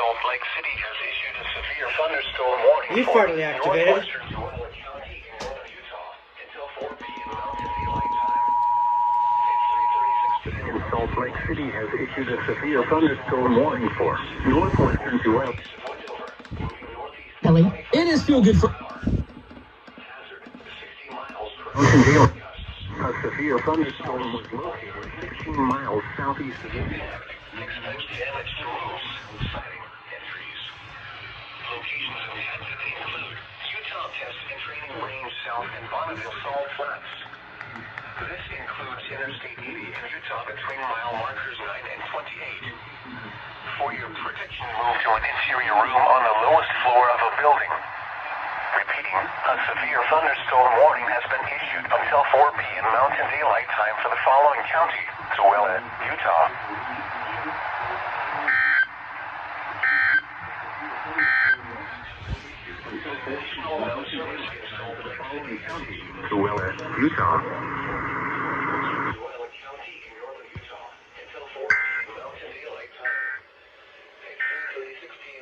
Salt Lake City has issued a severe thunderstorm warning You for finally activated. northwestern Norwood County in northern Utah until 4 p.m. Mountain Daylight Time. It's 3:36 p.m. Salt Lake City has issued a severe thunderstorm warning for northwestern KUAO. Kelly, it is still good for. Hazard 60 miles per hour. A severe thunderstorm was located 16 miles southeast of Utah. Exposed damage to roofs, siding, and trees. Locations of hazard include Utah Test and Training Range South and Bonneville Salt Flats. This includes Interstate 80 in Utah between mile markers 9 and 28. For your protection, move to an interior room on the lowest floor of a building. Repeating, a severe thunderstorm warning has been issued until 4 p.m. Mountain Daylight Time for the following county, KUAO, Utah. KUAO, Utah.